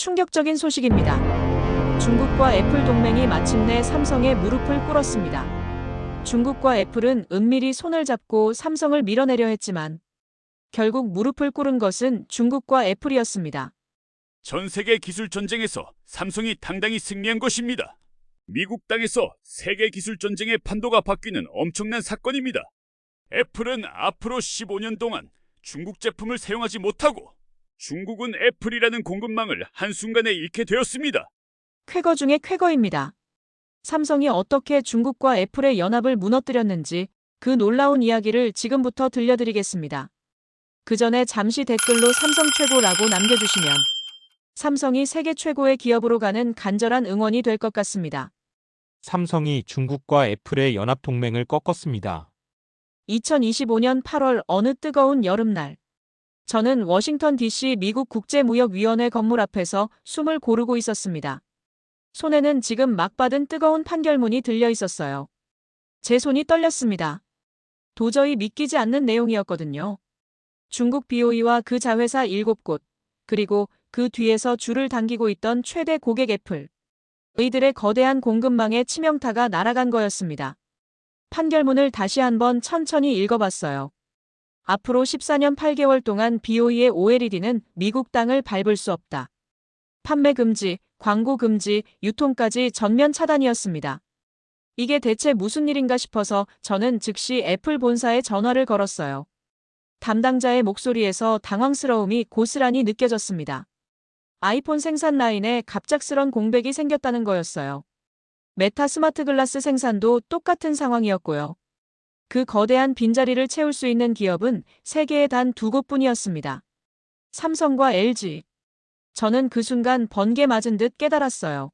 충격적인 소식입니다. 중국과 애플 동맹이 마침내 삼성의 무릎을 꿇었습니다. 중국과 애플은 은밀히 손을 잡고 삼성을 밀어내려 했지만 결국 무릎을 꿇은 것은 중국과 애플이었습니다. 전 세계 기술 전쟁에서 삼성이 당당히 승리한 것입니다. 미국 땅에서 세계 기술 전쟁의 판도가 바뀌는 엄청난 사건입니다. 애플은 앞으로 15년 동안 중국 제품을 사용하지 못하고 중국은 애플이라는 공급망을 한순간에 잃게 되었습니다. 쾌거 중의 쾌거입니다. 삼성이 어떻게 중국과 애플의 연합을 무너뜨렸는지 그 놀라운 이야기를 지금부터 들려드리겠습니다. 그 전에 잠시 댓글로 삼성 최고라고 남겨주시면 삼성이 세계 최고의 기업으로 가는 간절한 응원이 될 것 같습니다. 삼성이 중국과 애플의 연합 동맹을 꺾었습니다. 2025년 8월 어느 뜨거운 여름날. 저는 워싱턴 DC 미국 국제무역위원회 건물 앞에서 숨을 고르고 있었습니다. 손에는 지금 막 받은 뜨거운 판결문이 들려 있었어요. 제 손이 떨렸습니다. 도저히 믿기지 않는 내용이었거든요. 중국 BOE와 그 자회사 7곳, 그리고 그 뒤에서 줄을 당기고 있던 최대 고객 애플. 의들의 거대한 공급망에 치명타가 날아간 거였습니다. 판결문을 다시 한번 천천히 읽어봤어요. 앞으로 14년 8개월 동안 BOE의 OLED는 미국 땅을 밟을 수 없다. 판매 금지, 광고 금지, 유통까지 전면 차단이었습니다. 이게 대체 무슨 일인가 싶어서 저는 즉시 애플 본사에 전화를 걸었어요. 담당자의 목소리에서 당황스러움이 고스란히 느껴졌습니다. 아이폰 생산 라인에 갑작스런 공백이 생겼다는 거였어요. 메타 스마트 글라스 생산도 똑같은 상황이었고요. 그 거대한 빈자리를 채울 수 있는 기업은 세계에 단 2곳뿐이었습니다. 삼성과 LG. 저는 그 순간 번개 맞은 듯 깨달았어요.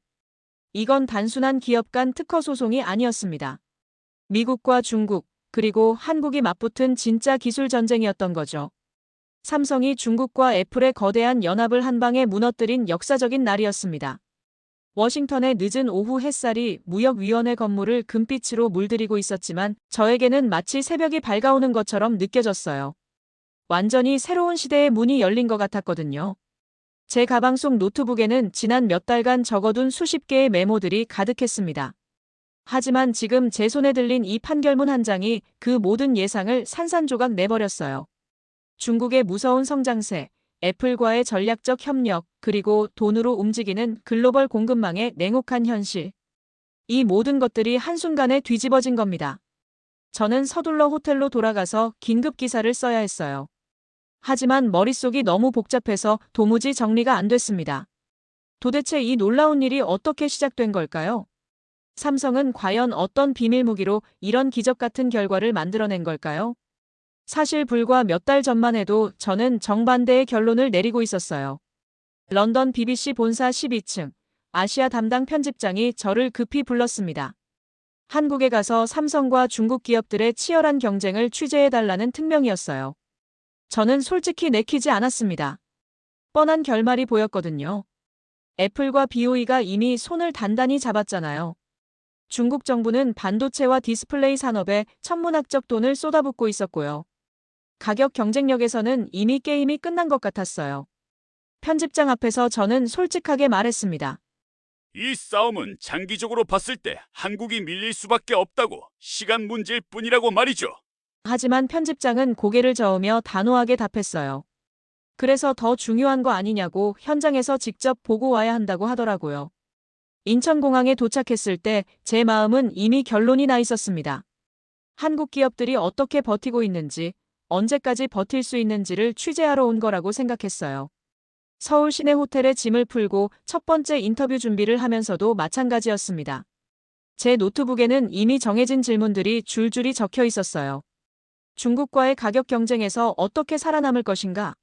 이건 단순한 기업 간 특허 소송이 아니었습니다. 미국과 중국, 그리고 한국이 맞붙은 진짜 기술 전쟁이었던 거죠. 삼성이 중국과 애플의 거대한 연합을 한 방에 무너뜨린 역사적인 날이었습니다. 워싱턴의 늦은 오후 햇살이 무역위원회 건물을 금빛으로 물들이고 있었지만 저에게는 마치 새벽이 밝아오는 것처럼 느껴졌어요. 완전히 새로운 시대의 문이 열린 것 같았거든요. 제 가방 속 노트북에는 지난 몇 달간 적어둔 수십 개의 메모들이 가득했습니다. 하지만 지금 제 손에 들린 이 판결문 한 장이 그 모든 예상을 산산조각 내버렸어요. 중국의 무서운 성장세, 애플과의 전략적 협력, 그리고 돈으로 움직이는 글로벌 공급망의 냉혹한 현실. 이 모든 것들이 한순간에 뒤집어진 겁니다. 저는 서둘러 호텔로 돌아가서 긴급 기사를 써야 했어요. 하지만 머릿속이 너무 복잡해서 도무지 정리가 안 됐습니다. 도대체 이 놀라운 일이 어떻게 시작된 걸까요? 삼성은 과연 어떤 비밀 무기로 이런 기적 같은 결과를 만들어낸 걸까요? 사실 불과 몇 달 전만 해도 저는 정반대의 결론을 내리고 있었어요. 런던 BBC 본사 12층, 아시아 담당 편집장이 저를 급히 불렀습니다. 한국에 가서 삼성과 중국 기업들의 치열한 경쟁을 취재해달라는 특명이었어요. 저는 솔직히 내키지 않았습니다. 뻔한 결말이 보였거든요. 애플과 BOE가 이미 손을 단단히 잡았잖아요. 중국 정부는 반도체와 디스플레이 산업에 천문학적 돈을 쏟아붓고 있었고요. 가격 경쟁력에서는 이미 게임이 끝난 것 같았어요. 편집장 앞에서 저는 솔직하게 말했습니다. 이 싸움은 장기적으로 봤을 때 한국이 밀릴 수밖에 없다고, 시간 문제일 뿐이라고 말이죠. 하지만 편집장은 고개를 저으며 단호하게 답했어요. 그래서 더 중요한 거 아니냐고 현장에서 직접 보고 와야 한다고 하더라고요. 인천공항에 도착했을 때 제 마음은 이미 결론이 나 있었습니다. 한국 기업들이 어떻게 버티고 있는지, 언제까지 버틸 수 있는지를 취재하러 온 거라고 생각했어요. 서울 시내 호텔에 짐을 풀고 첫 번째 인터뷰 준비를 하면서도 마찬가지였습니다. 제 노트북에는 이미 정해진 질문들이 줄줄이 적혀 있었어요. 중국과의 가격 경쟁에서 어떻게 살아남을 것인가?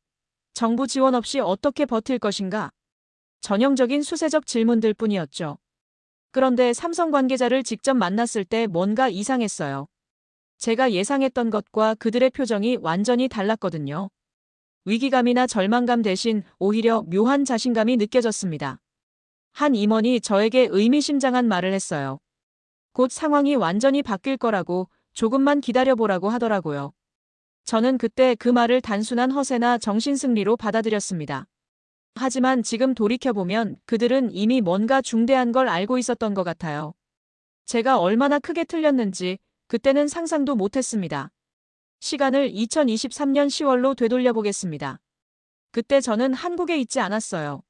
정부 지원 없이 어떻게 버틸 것인가? 전형적인 수세적 질문들 뿐이었죠. 그런데 삼성 관계자를 직접 만났을 때 뭔가 이상했어요. 제가 예상했던 것과 그들의 표정이 완전히 달랐거든요. 위기감이나 절망감 대신 오히려 묘한 자신감이 느껴졌습니다. 한 임원이 저에게 의미심장한 말을 했어요. 곧 상황이 완전히 바뀔 거라고, 조금만 기다려보라고 하더라고요. 저는 그때 그 말을 단순한 허세나 정신승리로 받아들였습니다. 하지만 지금 돌이켜보면 그들은 이미 뭔가 중대한 걸 알고 있었던 것 같아요. 제가 얼마나 크게 틀렸는지 그때는 상상도 못했습니다. 시간을 2023년 10월로 되돌려 보겠습니다. 그때 저는 한국에 있지 않았어요.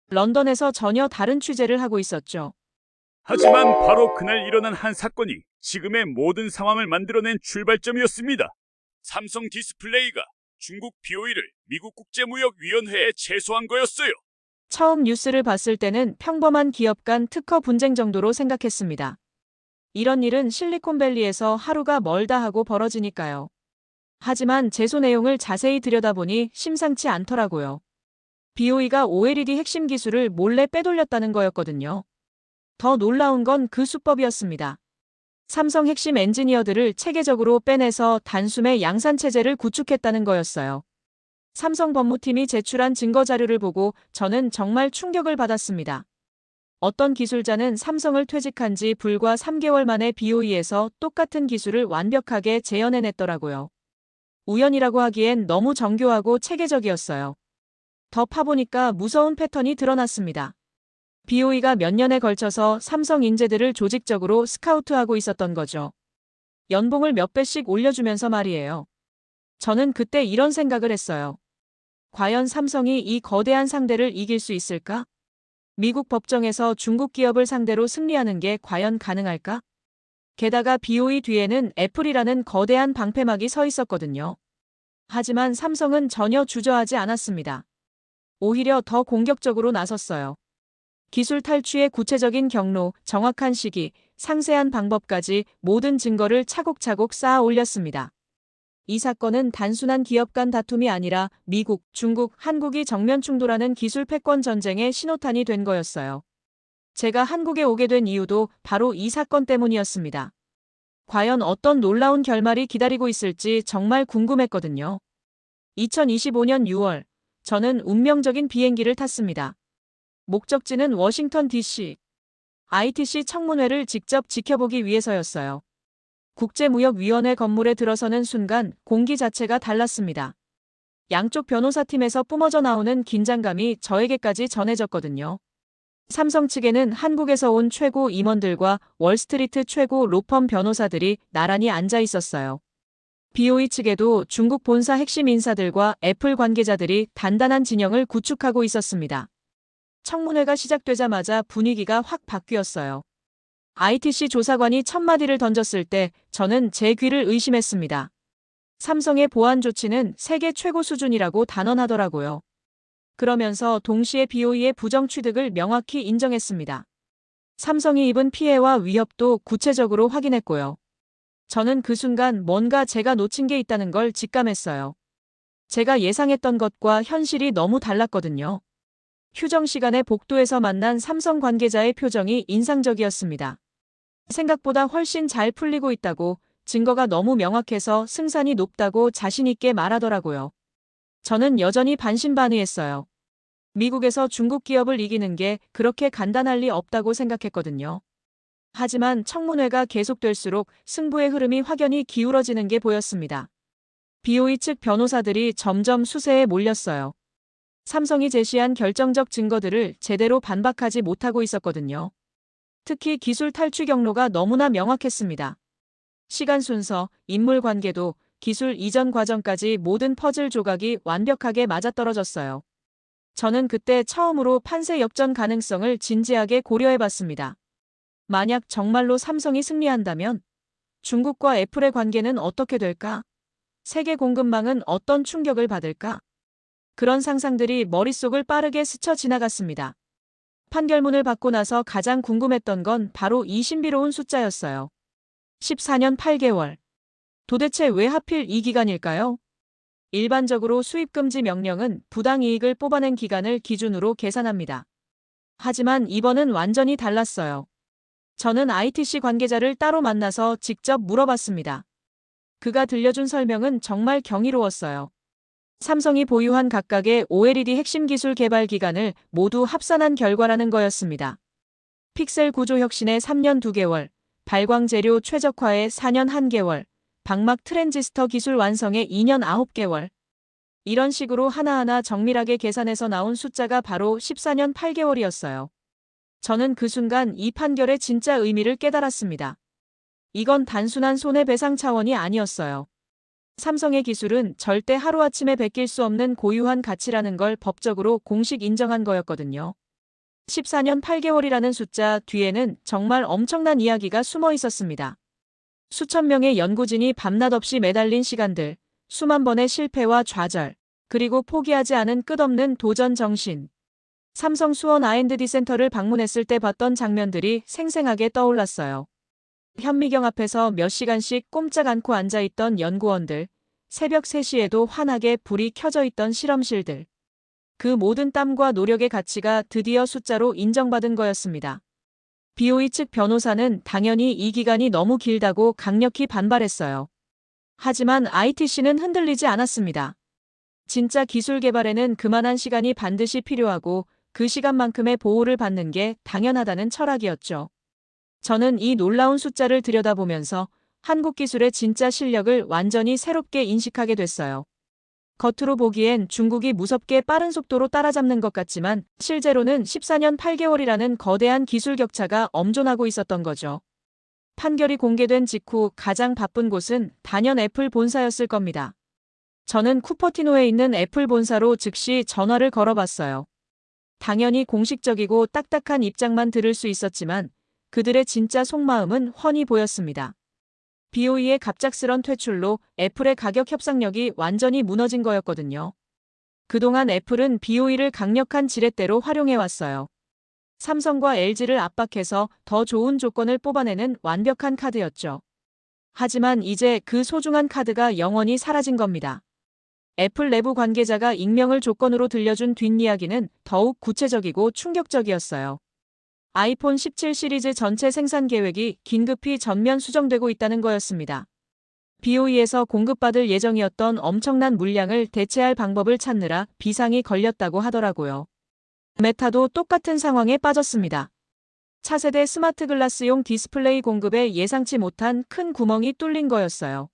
런던에서 전혀 다른 취재를 하고 있었죠. 하지만 바로 그날 일어난 한 사건이 지금의 모든 상황을 만들어낸 출발점이었습니다. 삼성 디스플레이가 중국 BOE를 미국 국제무역위원회에 제소한 거였어요. 처음 뉴스를 봤을 때는 평범한 기업 간 특허 분쟁 정도로 생각했습니다. 이런 일은 실리콘밸리에서 하루가 멀다 하고 벌어지니까요. 하지만 제소 내용을 자세히 들여다보니 심상치 않더라고요. BOE가 OLED 핵심 기술을 몰래 빼돌렸다는 거였거든요. 더 놀라운 건 그 수법이었습니다. 삼성 핵심 엔지니어들을 체계적으로 빼내서 단숨에 양산 체제를 구축했다는 거였어요. 삼성 법무팀이 제출한 증거 자료를 보고 저는 정말 충격을 받았습니다. 어떤 기술자는 삼성을 퇴직한 지 불과 3개월 만에 BOE에서 똑같은 기술을 완벽하게 재현해냈더라고요. 우연이라고 하기엔 너무 정교하고 체계적이었어요. 더 파보니까 무서운 패턴이 드러났습니다. BOE가 몇 년에 걸쳐서 삼성 인재들을 조직적으로 스카우트하고 있었던 거죠. 연봉을 몇 배씩 올려주면서 말이에요. 저는 그때 이런 생각을 했어요. 과연 삼성이 이 거대한 상대를 이길 수 있을까? 미국 법정에서 중국 기업을 상대로 승리하는 게 과연 가능할까? 게다가 BOE 뒤에는 애플이라는 거대한 방패막이 서 있었거든요. 하지만 삼성은 전혀 주저하지 않았습니다. 오히려 더 공격적으로 나섰어요. 기술 탈취의 구체적인 경로, 정확한 시기, 상세한 방법까지 모든 증거를 차곡차곡 쌓아 올렸습니다. 이 사건은 단순한 기업 간 다툼이 아니라 미국, 중국, 한국이 정면 충돌하는 기술 패권 전쟁의 신호탄이 된 거였어요. 제가 한국에 오게 된 이유도 바로 이 사건 때문이었습니다. 과연 어떤 놀라운 결말이 기다리고 있을지 정말 궁금했거든요. 2025년 6월, 저는 운명적인 비행기를 탔습니다. 목적지는 워싱턴 DC. ITC 청문회를 직접 지켜보기 위해서였어요. 국제무역위원회 건물에 들어서는 순간 공기 자체가 달랐습니다. 양쪽 변호사팀에서 뿜어져 나오는 긴장감이 저에게까지 전해졌거든요. 삼성 측에는 한국에서 온 최고 임원들과 월스트리트 최고 로펌 변호사들이 나란히 앉아 있었어요. BOE 측에도 중국 본사 핵심 인사들과 애플 관계자들이 단단한 진영을 구축하고 있었습니다. 청문회가 시작되자마자 분위기가 확 바뀌었어요. ITC 조사관이 첫 마디를 던졌을 때 저는 제 귀를 의심했습니다. 삼성의 보안 조치는 세계 최고 수준이라고 단언하더라고요. 그러면서 동시에 BOE의 부정 취득을 명확히 인정했습니다. 삼성이 입은 피해와 위협도 구체적으로 확인했고요. 저는 그 순간 뭔가 제가 놓친 게 있다는 걸 직감했어요. 제가 예상했던 것과 현실이 너무 달랐거든요. 휴정 시간에 복도에서 만난 삼성 관계자의 표정이 인상적이었습니다. 생각보다 훨씬 잘 풀리고 있다고, 증거가 너무 명확해서 승산이 높다고 자신 있게 말하더라고요. 저는 여전히 반신반의했어요. 미국에서 중국 기업을 이기는 게 그렇게 간단할 리 없다고 생각했거든요. 하지만 청문회가 계속될수록 승부의 흐름이 확연히 기울어지는 게 보였습니다. BOE 측 변호사들이 점점 수세에 몰렸어요. 삼성이 제시한 결정적 증거들을 제대로 반박하지 못하고 있었거든요. 특히 기술 탈취 경로가 너무나 명확했습니다. 시간 순서, 인물 관계도, 기술 이전 과정까지 모든 퍼즐 조각이 완벽하게 맞아떨어졌어요. 저는 그때 처음으로 판세 역전 가능성을 진지하게 고려해봤습니다. 만약 정말로 삼성이 승리한다면 중국과 애플의 관계는 어떻게 될까? 세계 공급망은 어떤 충격을 받을까? 그런 상상들이 머릿속을 빠르게 스쳐 지나갔습니다. 판결문을 받고 나서 가장 궁금했던 건 바로 이 신비로운 숫자였어요. 14년 8개월. 도대체 왜 하필 이 기간일까요? 일반적으로 수입금지 명령은 부당이익을 뽑아낸 기간을 기준으로 계산합니다. 하지만 이번은 완전히 달랐어요. 저는 ITC 관계자를 따로 만나서 직접 물어봤습니다. 그가 들려준 설명은 정말 경이로웠어요. 삼성이 보유한 각각의 OLED 핵심 기술 개발 기간을 모두 합산한 결과라는 거였습니다. 픽셀 구조 혁신에 3년 2개월, 발광 재료 최적화에 4년 1개월, 방막 트랜지스터 기술 완성에 2년 9개월. 이런 식으로 하나하나 정밀하게 계산해서 나온 숫자가 바로 14년 8개월이었어요. 저는 그 순간 이 판결의 진짜 의미를 깨달았습니다. 이건 단순한 손해배상 차원이 아니었어요. 삼성의 기술은 절대 하루아침에 베낄 수 없는 고유한 가치라는 걸 법적으로 공식 인정한 거였거든요. 14년 8개월이라는 숫자 뒤에는 정말 엄청난 이야기가 숨어 있었습니다. 수천 명의 연구진이 밤낮 없이 매달린 시간들, 수만 번의 실패와 좌절, 그리고 포기하지 않은 끝없는 도전 정신. 삼성 수원 R&D 센터를 방문했을 때 봤던 장면들이 생생하게 떠올랐어요. 현미경 앞에서 몇 시간씩 꼼짝 않고 앉아있던 연구원들, 새벽 3시에도 환하게 불이 켜져 있던 실험실들. 그 모든 땀과 노력의 가치가 드디어 숫자로 인정받은 거였습니다. BOE 측 변호사는 당연히 이 기간이 너무 길다고 강력히 반발했어요. 하지만 ITC는 흔들리지 않았습니다. 진짜 기술 개발에는 그만한 시간이 반드시 필요하고 그 시간만큼의 보호를 받는 게 당연하다는 철학이었죠. 저는 이 놀라운 숫자를 들여다보면서 한국 기술의 진짜 실력을 완전히 새롭게 인식하게 됐어요. 겉으로 보기엔 중국이 무섭게 빠른 속도로 따라잡는 것 같지만 실제로는 14년 8개월이라는 거대한 기술 격차가 엄존하고 있었던 거죠. 판결이 공개된 직후 가장 바쁜 곳은 단연 애플 본사였을 겁니다. 저는 쿠퍼티노에 있는 애플 본사로 즉시 전화를 걸어봤어요. 당연히 공식적이고 딱딱한 입장만 들을 수 있었지만 그들의 진짜 속마음은 훤히 보였습니다. BOE의 갑작스런 퇴출로 애플의 가격 협상력이 완전히 무너진 거였거든요. 그동안 애플은 BOE를 강력한 지렛대로 활용해왔어요. 삼성과 LG를 압박해서 더 좋은 조건을 뽑아내는 완벽한 카드였죠. 하지만 이제 그 소중한 카드가 영원히 사라진 겁니다. 애플 내부 관계자가 익명을 조건으로 들려준 뒷이야기는 더욱 구체적이고 충격적이었어요. 아이폰 17 시리즈 전체 생산 계획이 긴급히 전면 수정되고 있다는 거였습니다. BOE에서 공급받을 예정이었던 엄청난 물량을 대체할 방법을 찾느라 비상이 걸렸다고 하더라고요. 메타도 똑같은 상황에 빠졌습니다. 차세대 스마트 글라스용 디스플레이 공급에 예상치 못한 큰 구멍이 뚫린 거였어요.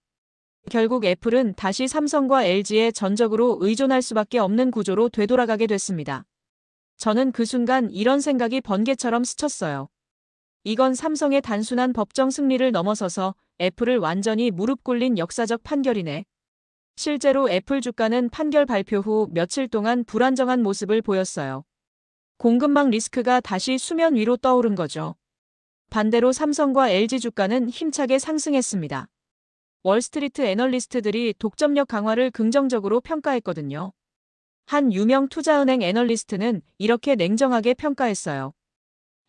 결국 애플은 다시 삼성과 LG에 전적으로 의존할 수밖에 없는 구조로 되돌아가게 됐습니다. 저는 그 순간 이런 생각이 번개처럼 스쳤어요. 이건 삼성의 단순한 법정 승리를 넘어서서 애플을 완전히 무릎 꿇린 역사적 판결이네. 실제로 애플 주가는 판결 발표 후 며칠 동안 불안정한 모습을 보였어요. 공급망 리스크가 다시 수면 위로 떠오른 거죠. 반대로 삼성과 LG 주가는 힘차게 상승했습니다. 월스트리트 애널리스트들이 독점력 강화를 긍정적으로 평가했거든요. 한 유명 투자은행 애널리스트는 이렇게 냉정하게 평가했어요.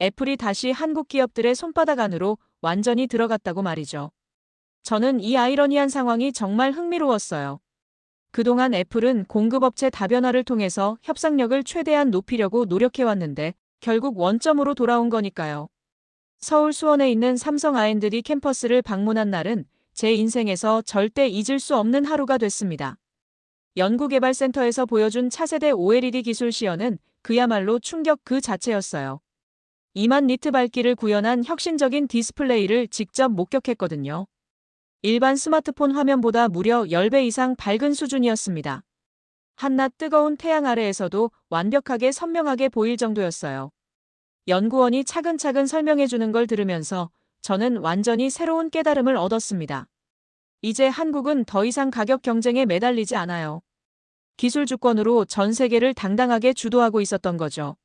애플이 다시 한국 기업들의 손바닥 안으로 완전히 들어갔다고 말이죠. 저는 이 아이러니한 상황이 정말 흥미로웠어요. 그동안 애플은 공급업체 다변화를 통해서 협상력을 최대한 높이려고 노력해왔는데 결국 원점으로 돌아온 거니까요. 서울 수원에 있는 삼성 R&D 캠퍼스를 방문한 날은 제 인생에서 절대 잊을 수 없는 하루가 됐습니다. 연구개발센터에서 보여준 차세대 OLED 기술 시연은 그야말로 충격 그 자체였어요. 2만 니트 밝기를 구현한 혁신적인 디스플레이를 직접 목격했거든요. 일반 스마트폰 화면보다 무려 10배 이상 밝은 수준이었습니다. 한낮 뜨거운 태양 아래에서도 완벽하게 선명하게 보일 정도였어요. 연구원이 차근차근 설명해주는 걸 들으면서 저는 완전히 새로운 깨달음을 얻었습니다. 이제 한국은 더 이상 가격 경쟁에 매달리지 않아요. 기술 주권으로 전 세계를 당당하게 주도하고 있었던 거죠.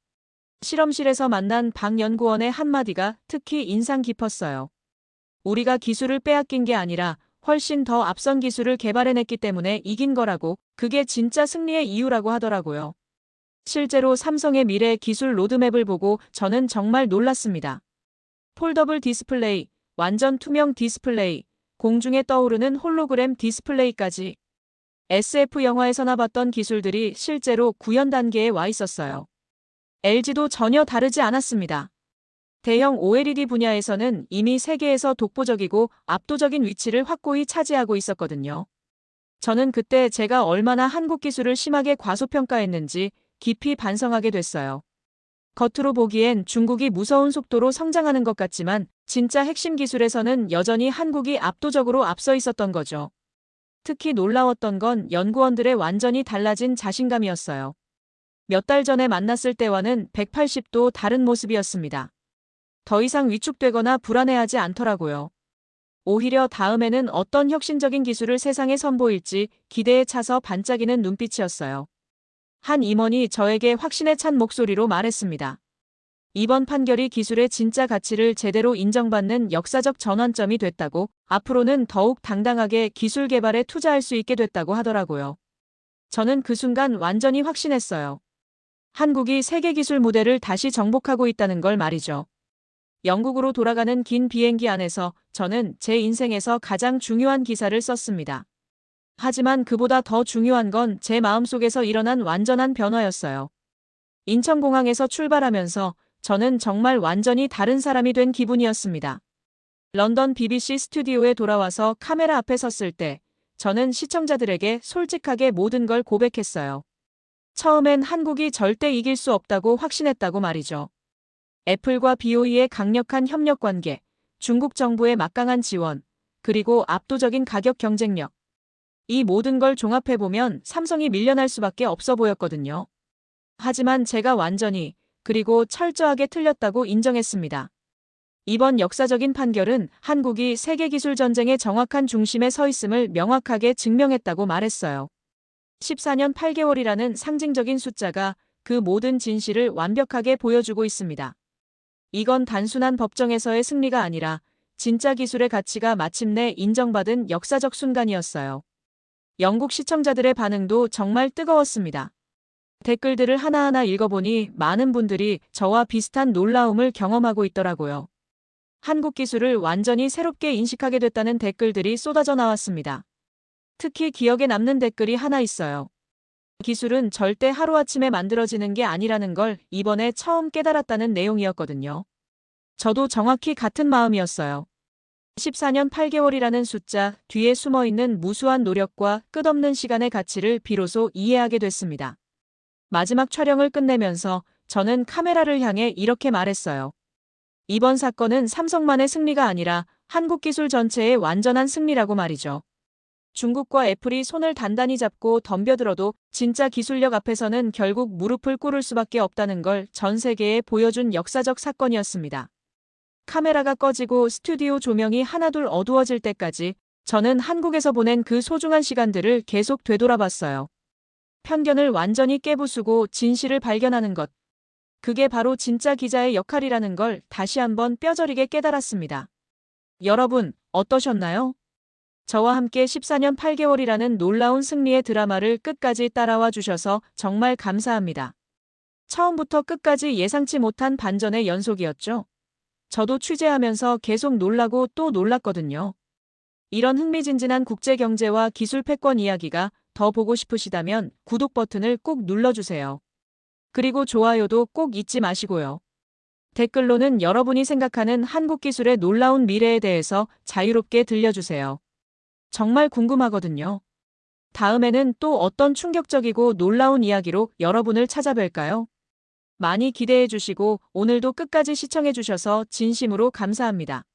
실험실에서 만난 박 연구원의 한마디가 특히 인상 깊었어요. 우리가 기술을 빼앗긴 게 아니라 훨씬 더 앞선 기술을 개발해냈기 때문에 이긴 거라고, 그게 진짜 승리의 이유라고 하더라고요. 실제로 삼성의 미래 기술 로드맵을 보고 저는 정말 놀랐습니다. 폴더블 디스플레이, 완전 투명 디스플레이, 공중에 떠오르는 홀로그램 디스플레이까지. SF 영화에서나 봤던 기술들이 실제로 구현 단계에 와 있었어요. LG도 전혀 다르지 않았습니다. 대형 OLED 분야에서는 이미 세계에서 독보적이고 압도적인 위치를 확고히 차지하고 있었거든요. 저는 그때 제가 얼마나 한국 기술을 심하게 과소평가했는지 깊이 반성하게 됐어요. 겉으로 보기엔 중국이 무서운 속도로 성장하는 것 같지만 진짜 핵심 기술에서는 여전히 한국이 압도적으로 앞서 있었던 거죠. 특히 놀라웠던 건 연구원들의 완전히 달라진 자신감이었어요. 몇 달 전에 만났을 때와는 180도 다른 모습이었습니다. 더 이상 위축되거나 불안해하지 않더라고요. 오히려 다음에는 어떤 혁신적인 기술을 세상에 선보일지 기대에 차서 반짝이는 눈빛이었어요. 한 임원이 저에게 확신에 찬 목소리로 말했습니다. 이번 판결이 기술의 진짜 가치를 제대로 인정받는 역사적 전환점이 됐다고, 앞으로는 더욱 당당하게 기술 개발에 투자할 수 있게 됐다고 하더라고요. 저는 그 순간 완전히 확신했어요. 한국이 세계 기술 무대를 다시 정복하고 있다는 걸 말이죠. 영국으로 돌아가는 긴 비행기 안에서 저는 제 인생에서 가장 중요한 기사를 썼습니다. 하지만 그보다 더 중요한 건 제 마음속에서 일어난 완전한 변화였어요. 인천공항에서 출발하면서 저는 정말 완전히 다른 사람이 된 기분이었습니다. 런던 BBC 스튜디오에 돌아와서 카메라 앞에 섰을 때 저는 시청자들에게 솔직하게 모든 걸 고백했어요. 처음엔 한국이 절대 이길 수 없다고 확신했다고 말이죠. 애플과 BOE의 강력한 협력 관계, 중국 정부의 막강한 지원, 그리고 압도적인 가격 경쟁력. 이 모든 걸 종합해보면 삼성이 밀려날 수밖에 없어 보였거든요. 하지만 제가 완전히, 그리고 철저하게 틀렸다고 인정했습니다. 이번 역사적인 판결은 한국이 세계 기술 전쟁의 정확한 중심에 서 있음을 명확하게 증명했다고 말했어요. 14년 8개월이라는 상징적인 숫자가 그 모든 진실을 완벽하게 보여주고 있습니다. 이건 단순한 법정에서의 승리가 아니라 진짜 기술의 가치가 마침내 인정받은 역사적 순간이었어요. 영국 시청자들의 반응도 정말 뜨거웠습니다. 댓글들을 하나하나 읽어보니 많은 분들이 저와 비슷한 놀라움을 경험하고 있더라고요. 한국 기술을 완전히 새롭게 인식하게 됐다는 댓글들이 쏟아져 나왔습니다. 특히 기억에 남는 댓글이 하나 있어요. 기술은 절대 하루아침에 만들어지는 게 아니라는 걸 이번에 처음 깨달았다는 내용이었거든요. 저도 정확히 같은 마음이었어요. 14년 8개월이라는 숫자 뒤에 숨어있는 무수한 노력과 끝없는 시간의 가치를 비로소 이해하게 됐습니다. 마지막 촬영을 끝내면서 저는 카메라를 향해 이렇게 말했어요. 이번 사건은 삼성만의 승리가 아니라 한국 기술 전체의 완전한 승리라고 말이죠. 중국과 애플이 손을 단단히 잡고 덤벼들어도 진짜 기술력 앞에서는 결국 무릎을 꿇을 수밖에 없다는 걸 전 세계에 보여준 역사적 사건이었습니다. 카메라가 꺼지고 스튜디오 조명이 하나둘 어두워질 때까지 저는 한국에서 보낸 그 소중한 시간들을 계속 되돌아봤어요. 편견을 완전히 깨부수고 진실을 발견하는 것. 그게 바로 진짜 기자의 역할이라는 걸 다시 한번 뼈저리게 깨달았습니다. 여러분, 어떠셨나요? 저와 함께 14년 8개월이라는 놀라운 승리의 드라마를 끝까지 따라와 주셔서 정말 감사합니다. 처음부터 끝까지 예상치 못한 반전의 연속이었죠. 저도 취재하면서 계속 놀라고 또 놀랐거든요. 이런 흥미진진한 국제경제와 기술 패권 이야기가 더 보고 싶으시다면 구독 버튼을 꼭 눌러주세요. 그리고 좋아요도 꼭 잊지 마시고요. 댓글로는 여러분이 생각하는 한국 기술의 놀라운 미래에 대해서 자유롭게 들려주세요. 정말 궁금하거든요. 다음에는 또 어떤 충격적이고 놀라운 이야기로 여러분을 찾아뵐까요? 많이 기대해 주시고 오늘도 끝까지 시청해 주셔서 진심으로 감사합니다.